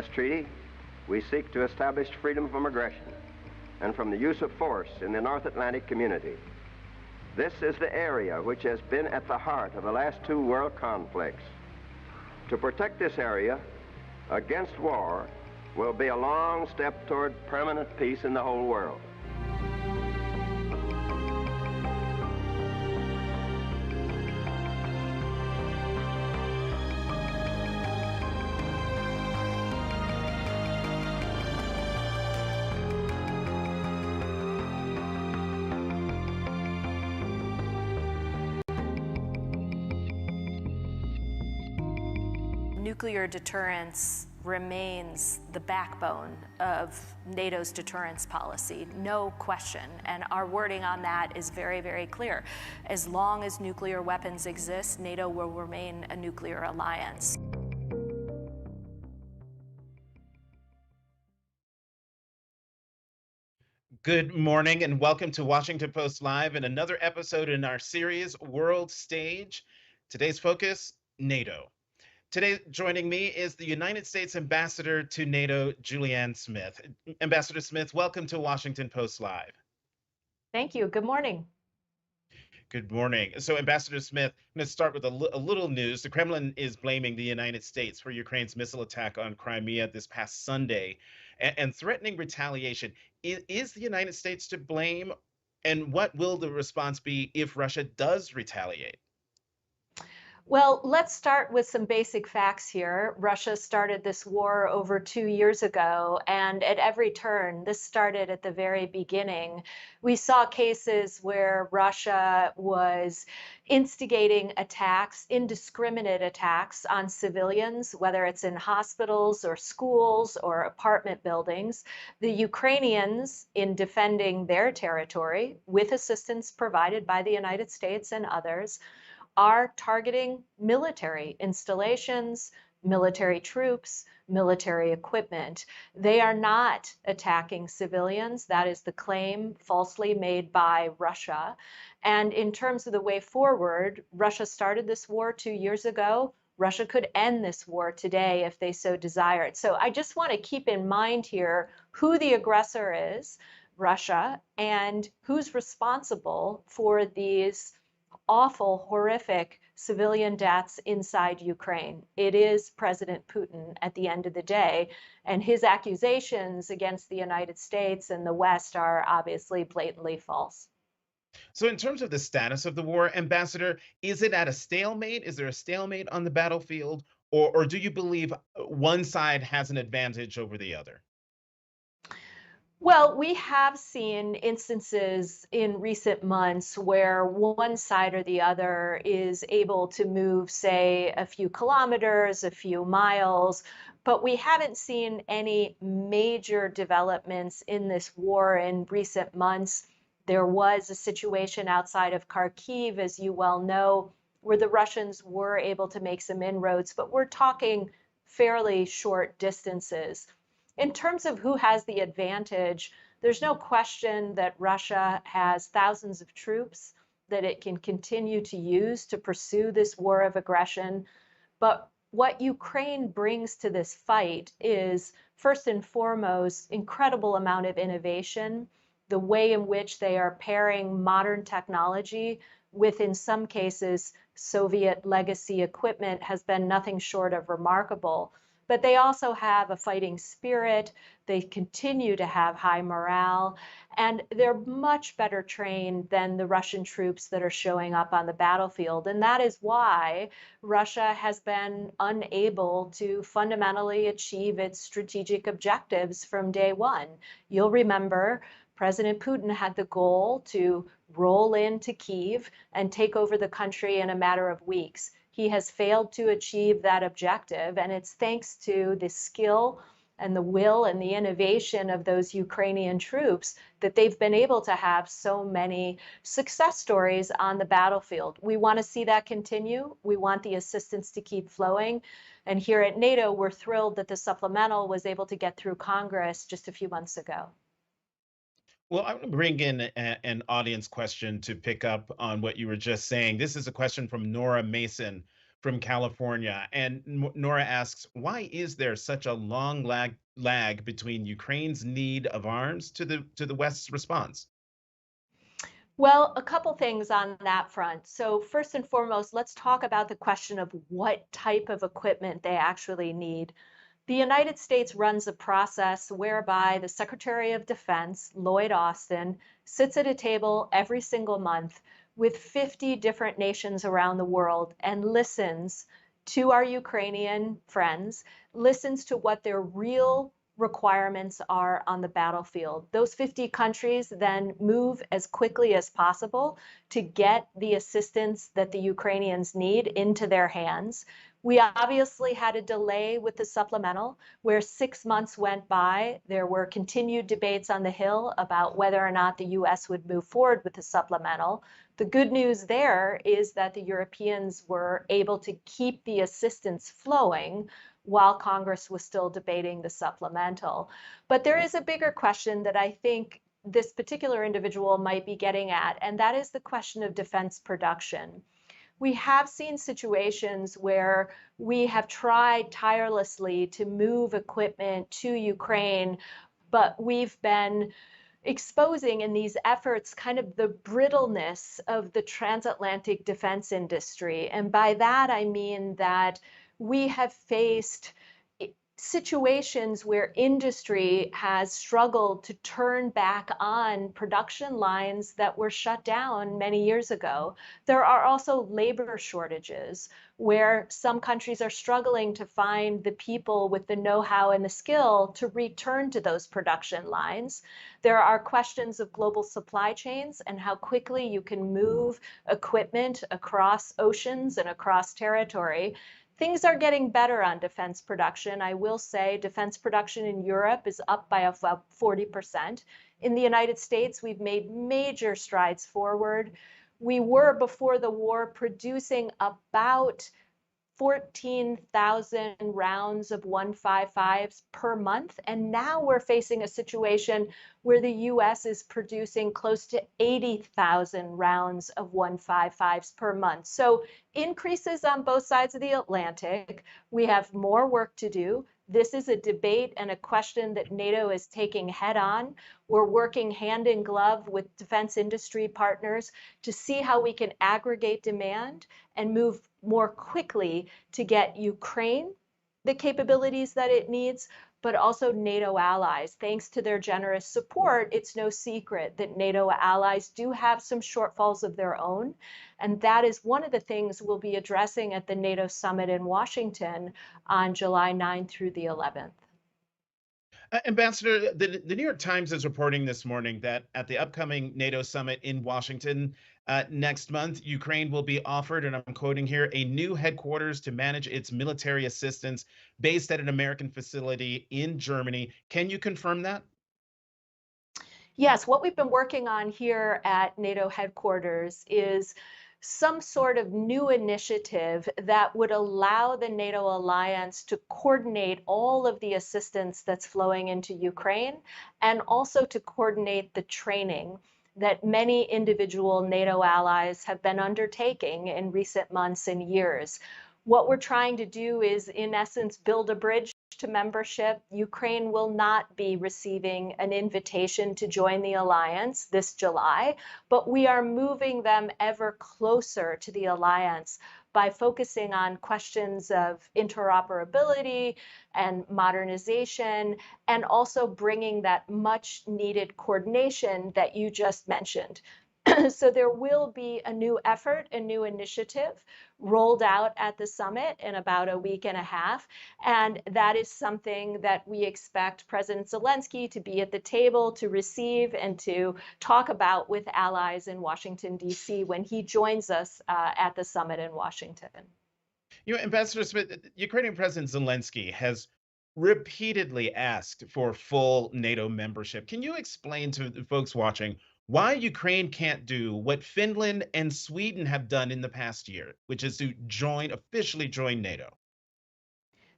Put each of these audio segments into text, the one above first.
this treaty, we seek to establish freedom from aggression and from the use of force in the North Atlantic community. This is the area which has been at the heart of the last two world conflicts. To protect this area against war will be a long step toward permanent peace in the whole world. Nuclear deterrence remains the backbone of NATO's deterrence policy, no question. And our wording on that is very, very clear. As long as nuclear weapons exist, NATO will remain a nuclear alliance. Good morning and welcome to Washington Post Live and another episode in our series, World Stage. Today's focus, NATO. Today, joining me is the United States Ambassador to NATO, Julianne Smith. Ambassador Smith, welcome to Washington Post Live. Thank you. Good morning. Good morning. So, Ambassador Smith, I'm going to start with a little news. The Kremlin is blaming the United States for Ukraine's missile attack on Crimea this past Sunday and threatening retaliation. Is the United States to blame? And what will the response be if Russia does retaliate? Well, let's start with some basic facts here. Russia started this war over 2 years ago, and at every turn, this started at the very beginning. We saw cases where Russia was instigating attacks, indiscriminate attacks on civilians, whether it's in hospitals or schools or apartment buildings. The Ukrainians, in defending their territory with assistance provided by the United States and others, are targeting military installations, military troops, military equipment. They are not attacking civilians. That is the claim falsely made by Russia. And in terms of the way forward, Russia started this war 2 years ago. Russia could end this war today if they so desired. So I just want to keep in mind here who the aggressor is, Russia, and who's responsible for these awful, horrific civilian deaths inside Ukraine. It is President Putin at the end of the day, and his accusations against the United States and the West are obviously blatantly false. So in terms of the status of the war, Ambassador, is it at a stalemate? Is there a stalemate on the battlefield? Or do you believe one side has an advantage over the other? Well, we have seen instances in recent months where one side or the other is able to move, say, a few kilometers, a few miles, but we haven't seen any major developments in this war in recent months. There was a situation outside of Kharkiv, as you well know, where the Russians were able to make some inroads, but we're talking fairly short distances. In terms of who has the advantage, there's no question that Russia has thousands of troops that it can continue to use to pursue this war of aggression. But what Ukraine brings to this fight is, first and foremost, incredible amount of innovation, the way in which they are pairing modern technology with, in some cases, Soviet legacy equipment has been nothing short of remarkable. But they also have a fighting spirit. They continue to have high morale, and they're much better trained than the Russian troops that are showing up on the battlefield. And that is why Russia has been unable to fundamentally achieve its strategic objectives from day one. You'll remember President Putin had the goal to roll into Kyiv and take over the country in a matter of weeks. He has failed to achieve that objective, and it's thanks to the skill and the will and the innovation of those Ukrainian troops that they've been able to have so many success stories on the battlefield. We want to see that continue. We want the assistance to keep flowing. And here at NATO, we're thrilled that the supplemental was able to get through Congress just a few months ago. Well, I'm going to bring in an audience question to pick up on what you were just saying. This is a question from Nora Mason, from California. And Nora asks, why is there such a long lag between Ukraine's need of arms to the West's response? Well, a couple things on that front. So, first and foremost, let's talk about the question of what type of equipment they actually need. The United States runs a process whereby the Secretary of Defense, Lloyd Austin, sits at a table every single month with 50 different nations around the world and listens to our Ukrainian friends, listens to what their real requirements are on the battlefield. Those 50 countries then move as quickly as possible to get the assistance that the Ukrainians need into their hands. We obviously had a delay with the supplemental where 6 months went by. There were continued debates on the Hill about whether or not the US would move forward with the supplemental. The good news there is that the Europeans were able to keep the assistance flowing while Congress was still debating the supplemental. But there is a bigger question that I think this particular individual might be getting at, and that is the question of defense production. We have seen situations where we have tried tirelessly to move equipment to Ukraine, but we've been exposing in these efforts kind of the brittleness of the transatlantic defense industry. And by that, I mean that we have faced situations where industry has struggled to turn back on production lines that were shut down many years ago. There are also labor shortages where some countries are struggling to find the people with the know-how and the skill to return to those production lines. There are questions of global supply chains and how quickly you can move equipment across oceans and across territory. Things are getting better on defense production. I will say defense production in Europe is up by about 40%. In the United States, we've made major strides forward. We were, before the war, producing about 14,000 rounds of 155s per month. And now we're facing a situation where the US is producing close to 80,000 rounds of 155s per month. So increases on both sides of the Atlantic. We have more work to do. This is a debate and a question that NATO is taking head on. We're working hand in glove with defense industry partners to see how we can aggregate demand and move more quickly to get Ukraine the capabilities that it needs, but also NATO allies. Thanks to their generous support, it's no secret that NATO allies do have some shortfalls of their own. And that is one of the things we'll be addressing at the NATO summit in Washington on July 9th through the 11th. Ambassador, the New York Times is reporting this morning that at the upcoming NATO summit in Washington next month, Ukraine will be offered, and I'm quoting here, a new headquarters to manage its military assistance based at an American facility in Germany. Can you confirm that? Yes, what we've been working on here at NATO headquarters is some sort of new initiative that would allow the NATO alliance to coordinate all of the assistance that's flowing into Ukraine and also to coordinate the training that many individual NATO allies have been undertaking in recent months and years. What we're trying to do is, in essence, build a bridge to membership. Ukraine will not be receiving an invitation to join the alliance this July, but we are moving them ever closer to the alliance by focusing on questions of interoperability and modernization, and also bringing that much needed coordination that you just mentioned. So there will be a new effort, a new initiative rolled out at the summit in about a week and a half. And that is something that we expect President Zelensky to be at the table to receive and to talk about with allies in Washington, D.C. when he joins us at the summit in Washington. You know, Ambassador Smith, Ukrainian President Zelensky has repeatedly asked for full NATO membership. Can you explain to the folks watching why Ukraine can't do what Finland and Sweden have done in the past year, which is to officially join NATO?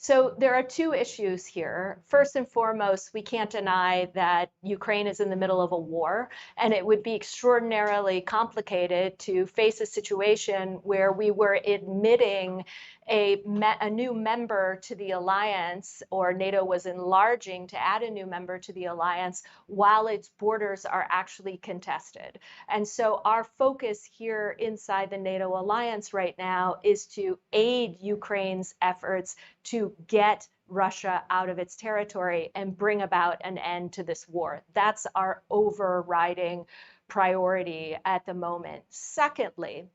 So there are two issues here. First and foremost, we can't deny that Ukraine is in the middle of a war, and it would be extraordinarily complicated to face a situation where we were admitting a new member to the alliance, or NATO was enlarging to add a new member to the alliance while its borders are actually contested. And so our focus here inside the NATO alliance right now is to aid Ukraine's efforts to get Russia out of its territory and bring about an end to this war. That's our overriding priority at the moment. Secondly,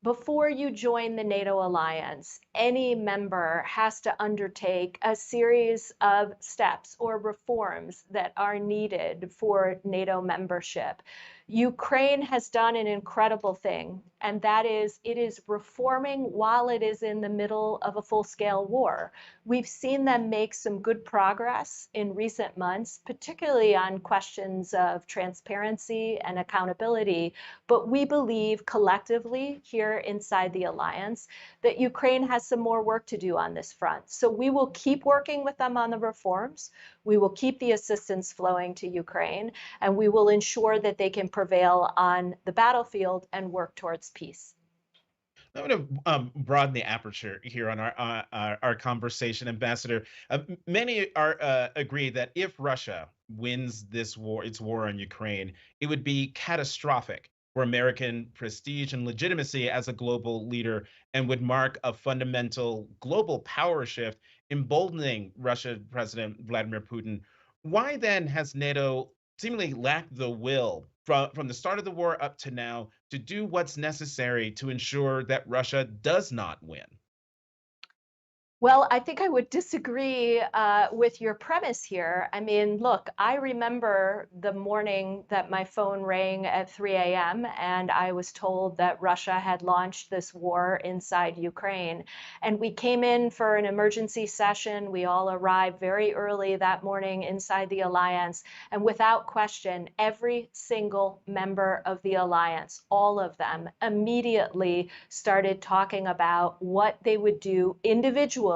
before you join the NATO alliance, any member has to undertake a series of steps or reforms that are needed for NATO membership. Ukraine has done an incredible thing, and that is it is reforming while it is in the middle of a full-scale war. We've seen them make some good progress in recent months, particularly on questions of transparency and accountability. But we believe collectively here inside the alliance that Ukraine has some more work to do on this front. So we will keep working with them on the reforms. We will keep the assistance flowing to Ukraine, and we will ensure that they can prevail on the battlefield and work towards peace. I'm going to broaden the aperture here on our conversation, Ambassador. Many are agree that if Russia wins this war, its war on Ukraine, it would be catastrophic for American prestige and legitimacy as a global leader, and would mark a fundamental global power shift, emboldening Russia President Vladimir Putin. Why then has NATO seemingly lacked the will from the start of the war up to now to do what's necessary to ensure that Russia does not win? Well, I think I would disagree with your premise here. I mean, look, I remember the morning that my phone rang at 3 a.m. and I was told that Russia had launched this war inside Ukraine. And we came in for an emergency session. We all arrived very early that morning inside the alliance. And without question, every single member of the alliance, all of them, immediately started talking about what they would do individually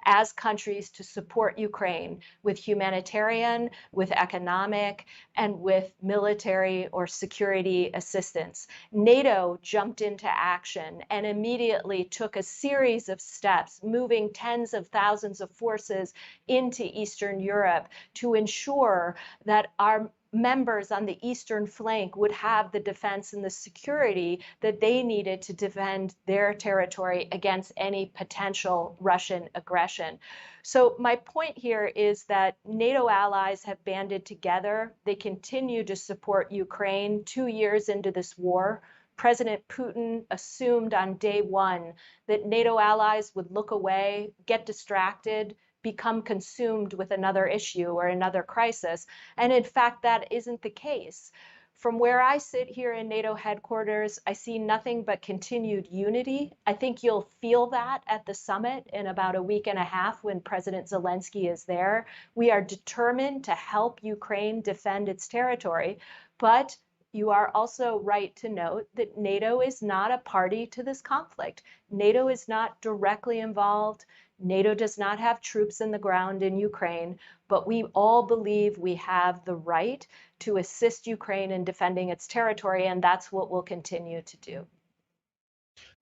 as countries to support Ukraine with humanitarian, with economic, and with military or security assistance. NATO jumped into action and immediately took a series of steps, moving tens of thousands of forces into Eastern Europe to ensure that our members on the eastern flank would have the defense and the security that they needed to defend their territory against any potential Russian aggression. So my point here is that NATO allies have banded together. They continue to support Ukraine 2 years into this war. President Putin assumed on day one that NATO allies would look away, get distracted, become consumed with another issue or another crisis. And in fact, that isn't the case. From where I sit here in NATO headquarters, I see nothing but continued unity. I think you'll feel that at the summit in about a week and a half when President Zelensky is there. We are determined to help Ukraine defend its territory, but you are also right to note that NATO is not a party to this conflict. NATO is not directly involved. NATO does not have troops in the ground in Ukraine, but we all believe we have the right to assist Ukraine in defending its territory, and that's what we'll continue to do.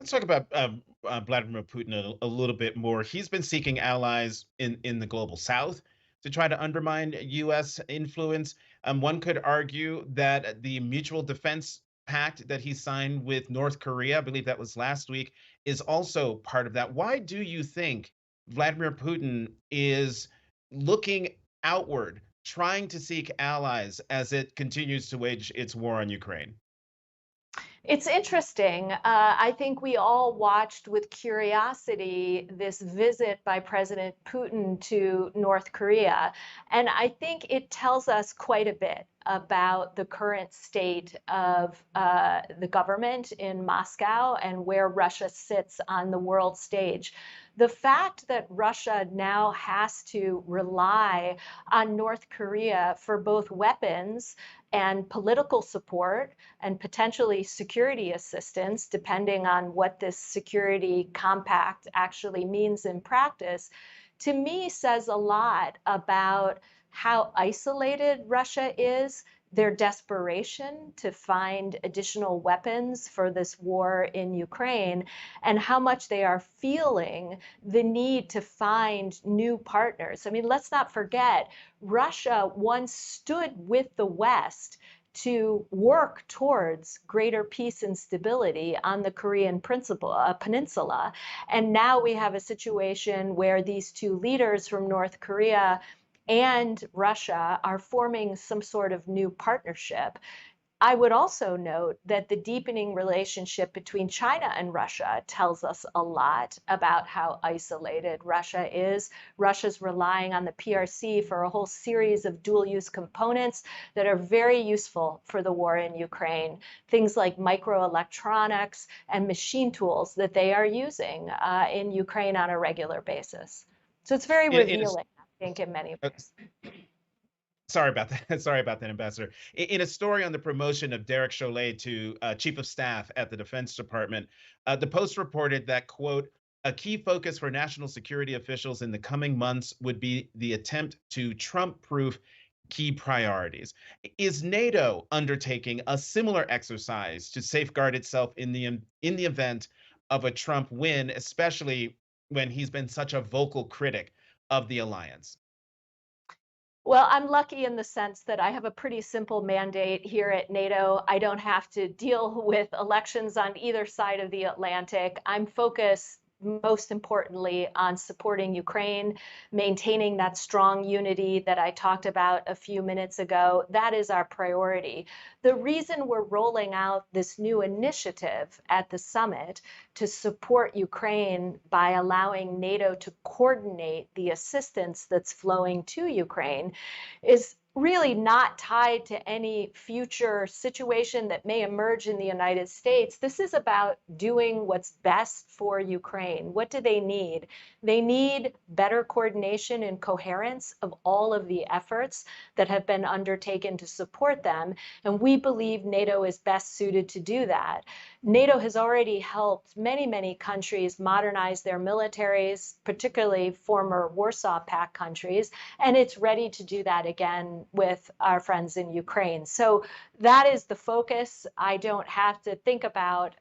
Let's talk about Vladimir Putin a little bit more. He's been seeking allies in the global south to try to undermine U.S. influence. One could argue that the mutual defense pact that he signed with North Korea, I believe that was last week, is also part of that. Why do you think Vladimir Putin is looking outward, trying to seek allies as it continues to wage its war on Ukraine? It's interesting. I think we all watched with curiosity this visit by President Putin to North Korea. And I think it tells us quite a bit about the current state of the government in Moscow and where Russia sits on the world stage. The fact that Russia now has to rely on North Korea for both weapons and political support and potentially security assistance, depending on what this security compact actually means in practice, to me says a lot about how isolated Russia is, their desperation to find additional weapons for this war in Ukraine, and how much they are feeling the need to find new partners. I mean, let's not forget, Russia once stood with the West to work towards greater peace and stability on the Korean peninsula. And now we have a situation where these two leaders from North Korea and Russia are forming some sort of new partnership. I would also note that the deepening relationship between China and Russia tells us a lot about how isolated Russia is. Russia's relying on the PRC for a whole series of dual-use components that are very useful for the war in Ukraine. Things like microelectronics and machine tools that they are using in Ukraine on a regular basis. So it's very revealing, I think, in many ways. Sorry about that. Sorry about that, Ambassador. In a story on the promotion of Derek Chollet to Chief of Staff at the Defense Department, the Post reported that, quote, a key focus for national security officials in the coming months would be the attempt to Trump-proof key priorities. Is NATO undertaking a similar exercise to safeguard itself in the event of a Trump win, especially when he's been such a vocal critic of the alliance? Well, I'm lucky in the sense that I have a pretty simple mandate here at NATO. I don't have to deal with elections on either side of the Atlantic. I'm focused most importantly on supporting Ukraine, maintaining that strong unity that I talked about a few minutes ago. That is our priority. The reason we're rolling out this new initiative at the summit to support Ukraine by allowing NATO to coordinate the assistance that's flowing to Ukraine is really not tied to any future situation that may emerge in the United States. This is about doing what's best for Ukraine. What do they need? They need better coordination and coherence of all of the efforts that have been undertaken to support them. And we believe NATO is best suited to do that. NATO has already helped many, many countries modernize their militaries, particularly former Warsaw Pact countries, and it's ready to do that again with our friends in Ukraine. So that is the focus. I don't have to think about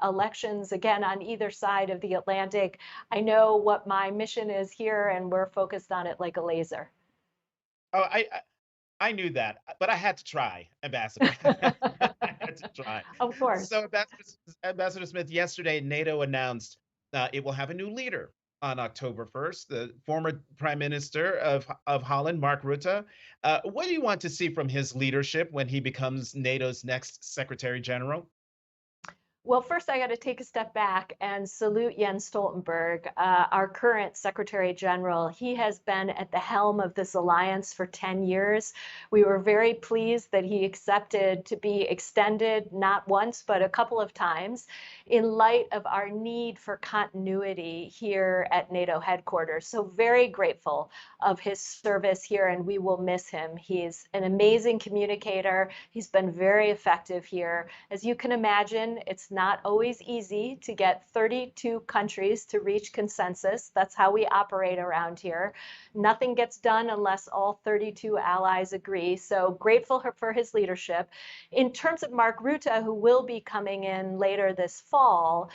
elections again on either side of the Atlantic. I know what my mission is here, and we're focused on it like a laser. Oh, I knew that, but I had to try, Ambassador. I had to try. Of course. So, Ambassador Smith, yesterday NATO announced it will have a new leader on October 1st, the former Prime Minister of Holland, Mark Rutte. What do you want to see from his leadership when he becomes NATO's next Secretary General? Well, first, I got to take a step back and salute Jens Stoltenberg, our current Secretary General. He has been at the helm of this alliance for 10 years. We were very pleased that he accepted to be extended not once, but a couple of times in light of our need for continuity here at NATO headquarters. So very grateful of his service here, and we will miss him. He's an amazing communicator. He's been very effective here. As you can imagine, it's not always easy to get 32 countries to reach consensus. That's how we operate around here. Nothing gets done unless all 32 allies agree. So grateful for his leadership. In terms of Mark Rutte, who will be coming in later this fall,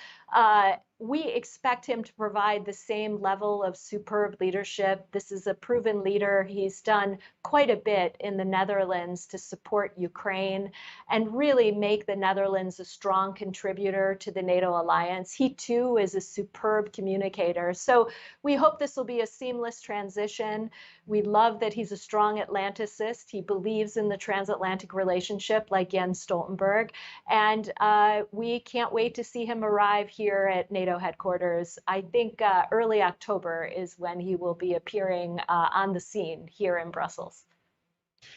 we expect him to provide the same level of superb leadership. This is a proven leader. He's done quite a bit in the Netherlands to support Ukraine and really make the Netherlands a strong contributor to the NATO alliance. He too is a superb communicator. So we hope this will be a seamless transition. We love that he's a strong Atlanticist. He believes in the transatlantic relationship like Jens Stoltenberg. And we can't wait to see him arrive here at NATO headquarters. I think early October is when he will be appearing on the scene here in Brussels.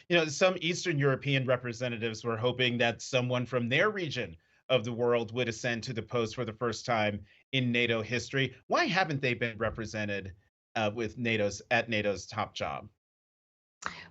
You know, some Eastern European representatives were hoping that someone from their region of the world would ascend to the post for the first time in NATO history. Why haven't they been represented with NATO's top job?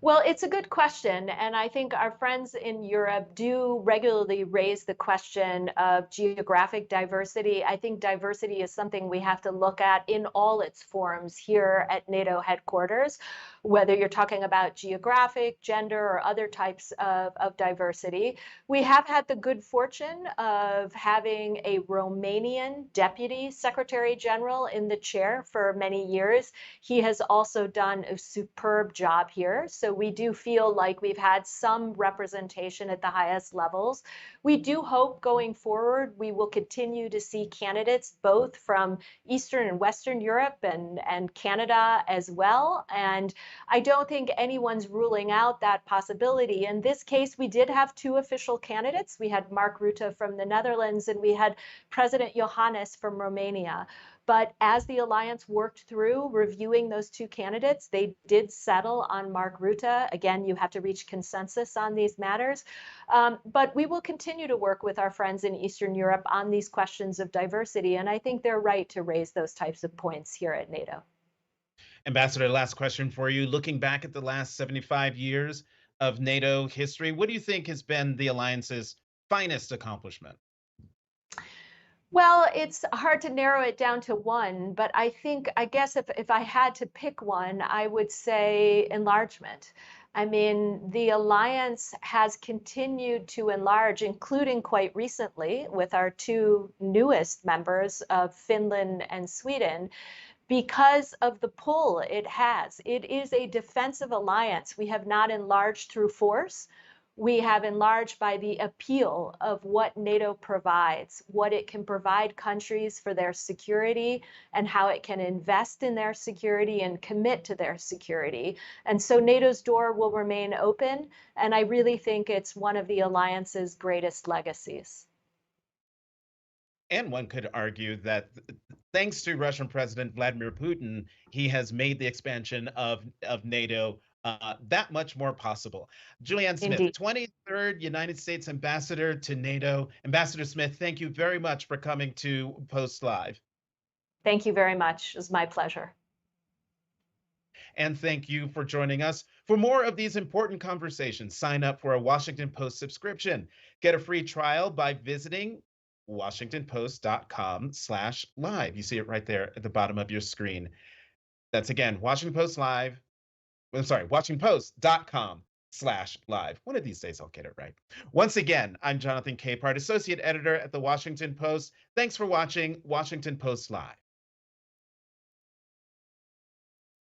Well, it's a good question. And I think our friends in Europe do regularly raise the question of geographic diversity. I think diversity is something we have to look at in all its forms here at NATO headquarters, whether you're talking about geographic, gender, or other types of diversity. We have had the good fortune of having a Romanian Deputy Secretary General in the chair for many years. He has also done a superb job here. So we do feel like we've had some representation at the highest levels. We do hope going forward we will continue to see candidates both from Eastern and Western Europe and Canada as well. And I don't think anyone's ruling out that possibility. In this case, we did have two official candidates. We had Mark Rutte from the Netherlands, and we had President Iohannis from Romania. But as the alliance worked through reviewing those two candidates, they did settle on Mark Rutte. Again, you have to reach consensus on these matters. But we will continue to work with our friends in Eastern Europe on these questions of diversity. And I think they're right to raise those types of points here at NATO. Ambassador, last question for you. Looking back at the last 75 years of NATO history, what do you think has been the alliance's finest accomplishment? Well, it's hard to narrow it down to one, but I guess if I had to pick one, I would say enlargement. I mean, the alliance has continued to enlarge, including quite recently with our two newest members of Finland and Sweden, because of the pull it has. It is a defensive alliance. We have not enlarged through force. We have enlarged by the appeal of what NATO provides, what it can provide countries for their security, and how it can invest in their security and commit to their security. And so NATO's door will remain open, and I really think it's one of the alliance's greatest legacies. And one could argue that thanks to Russian President Vladimir Putin, he has made the expansion of NATO that much more possible. Julianne Smith, Indeed. 23rd United States Ambassador to NATO. Ambassador Smith, thank you very much for coming to Post Live. Thank you very much. It was my pleasure. And thank you for joining us. For more of these important conversations, sign up for a Washington Post subscription. Get a free trial by visiting WashingtonPost.com/live. You see it right there at the bottom of your screen. That's again, WashingtonPost.com/live. One of these days I'll get it right. Once again, I'm Jonathan Capehart, Associate Editor at the Washington Post. Thanks for watching Washington Post Live.